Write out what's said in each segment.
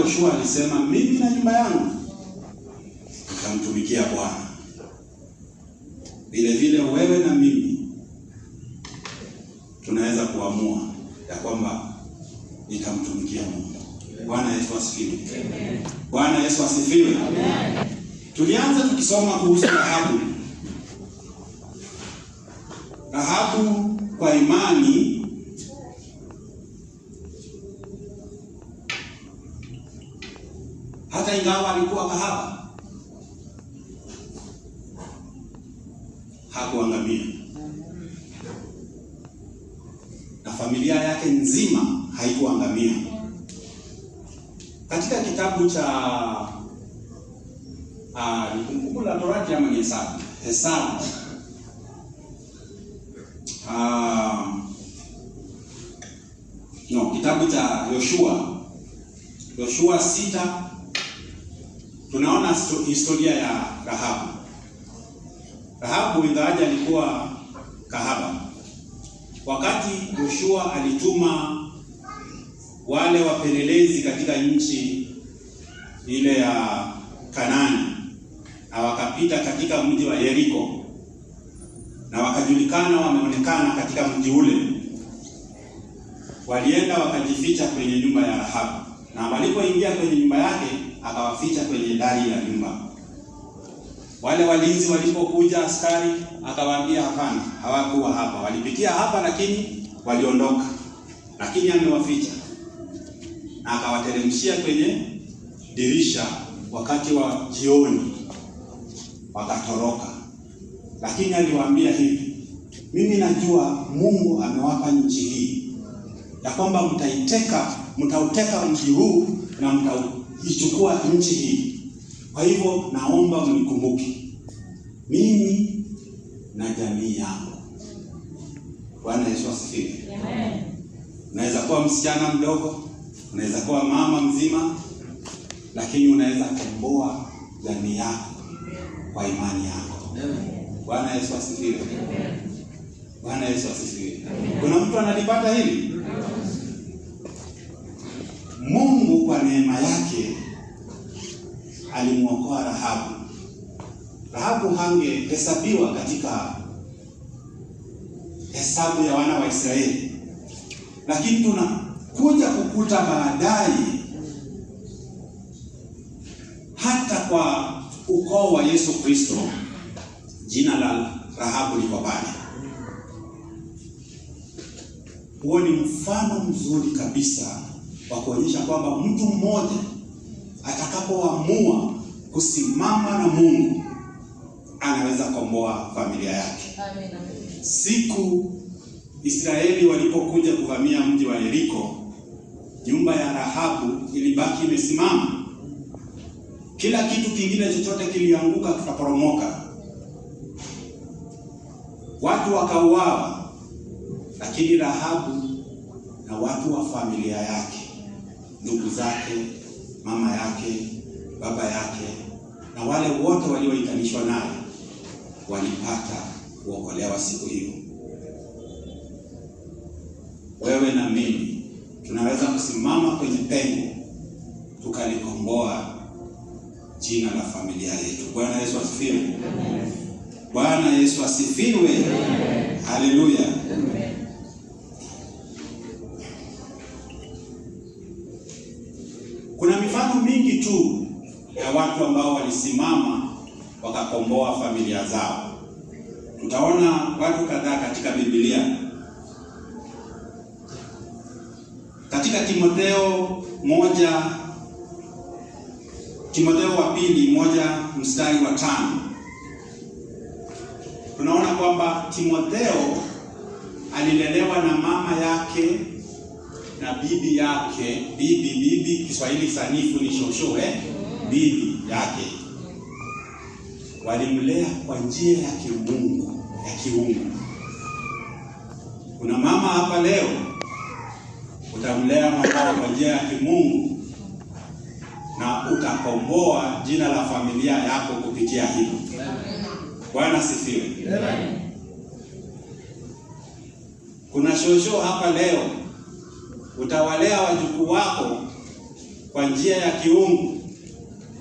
Yoshua alisema mimi na nyumba yangu tutamtumikia Bwana. Vile vile wewe na mimi tunaweza kuamua ya kwamba nitamtumikia Mungu. Bwana Yesu asifiwe. Amen. Bwana Yesu asifiwe. Amen. Tulianza tukisoma kuhusu Rahabu. Rahabu kwa imani hata ingawa alikuwa kahaba hakuangamia, na familia yake nzima haikuangamia. Katika kitabu cha Kumbukumbu la Torati ama Hesabu, kitabu cha Yoshua 6 tunaona historia ya Rahabu. Rahabu ingawaje alikuwa kahaba, wakati Yoshua alituma wale wapelelezi katika nchi ile ya Kanaani, na wakapita katika mji wa Yeriko, na wakajulikana wameonekana katika mji ule, walienda wakajificha kwenye nyumba ya Rahabu, na walipoingia kwenye nyumba yake akawaficha kwenye dari ya nyumba. Wale walinzi walipokuja askari akawaambia hapana, hawakuwa hapa, walipitia hapa lakini waliondoka, lakini amewaficha, na akawateremshia kwenye dirisha wakati wa jioni, wakatoroka. Lakini aliwaambia hivi, mimi najua Mungu amewapa nchi hii, ya kwamba mtauteka mji huu na mtaichukua nchi hii. Kwa hivyo naomba mnikumbuke mimi na jamii yangu. Bwana Yesu asifiwe. Amen. Unaweza kuwa msichana mdogo, unaweza kuwa mama mzima, lakini unaweza komboa jamii yako kwa imani yako. Amen. Bwana Yesu asifiwe. Amen. Bwana Yesu asifiwe. Amen. Kuna mtu analipata hili? Amen. Mungu kwa neema yake alimuokoa Rahabu. Rahabu hangehesabiwa katika hesabu ya wana wa Israeli, lakini tunakuja kukuta baadaye hata kwa ukoo wa Yesu Kristo jina la Rahabu liko pale. Huo ni mfano mzuri kabisa wa kuonyesha kwamba mtu mmoja atakapoamua kusimama na Mungu anaweza komboa familia yake. Amen. Siku Israeli walipokuja kuvamia mji wa Yeriko, nyumba ya Rahabu ilibaki imesimama. Kila kitu kingine chochote kilianguka kikaporomoka. Watu wakauawa, lakini Rahabu na watu wa familia yake, ndugu zake, mama yake, baba yake, na wale wote walioitanishwa naye walipata kuokolewa siku hiyo. Wewe na mimi tunaweza kusimama kwenye pengo tukalikomboa jina la familia yetu. Bwana Yesu asifiwe. Amen. Bwana Yesu asifiwe. Amen. Haleluya. Amen. Kuna mifano mingi tu ya watu ambao walisimama wakakomboa familia zao. Tutaona watu kadhaa katika Biblia. Katika Timotheo wa pili 1:5 tunaona kwamba Timotheo alilelewa na mama yake na bibi yake. Bibi Kiswahili sanifu ni shosho, bibi yake. Walimlea kwa njia ya kiungu. Kuna mama hapa leo utamlea mwanao kwa njia ya kimungu na utakomboa jina la familia yako kupitia hilo. Bwana sifiwe. Amen. Kuna shosho hapa leo utawalea wajukuu wako kwa njia ya kiungu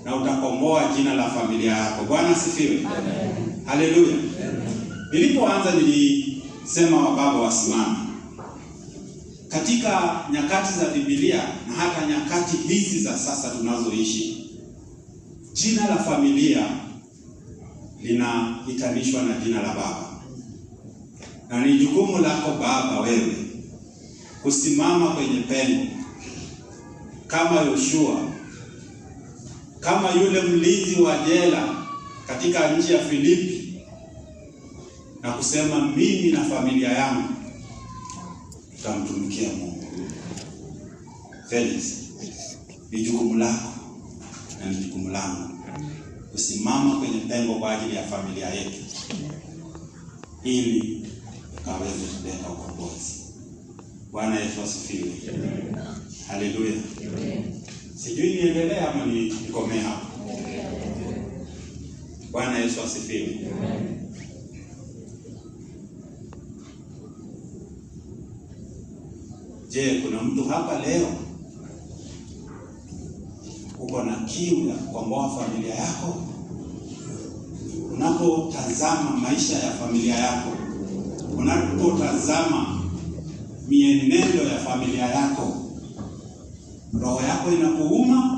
na utakomboa jina la familia yako. Bwana asifiwe. Amen. Haleluya. Nilipoanza nilisema wababa wasimame. Katika nyakati za Biblia na hata nyakati hizi za sasa tunazoishi, jina la familia linahitanishwa na jina la baba. Na ni jukumu lako baba wewe kusimama kwenye pengo kama Yoshua, kama yule mlinzi wa jela katika nchi ya Filipi, na kusema mimi na familia yangu tutamtumikia Mungu. Felix, ni jukumu lako na ni jukumu langu kusimama kwenye pengo kwa ajili ya familia yetu ili kaweze kuleta ukombozi. Bwana Yesu asifiwe. Haleluya. Sijui niendelee ama nikomee hapo. Bwana Yesu asifiwe. Je, kuna mtu hapa leo uko na kiu ya kukomboa familia yako? Unapotazama maisha ya familia yako, unapotazama mienendo ya familia yako, roho yako inakuuma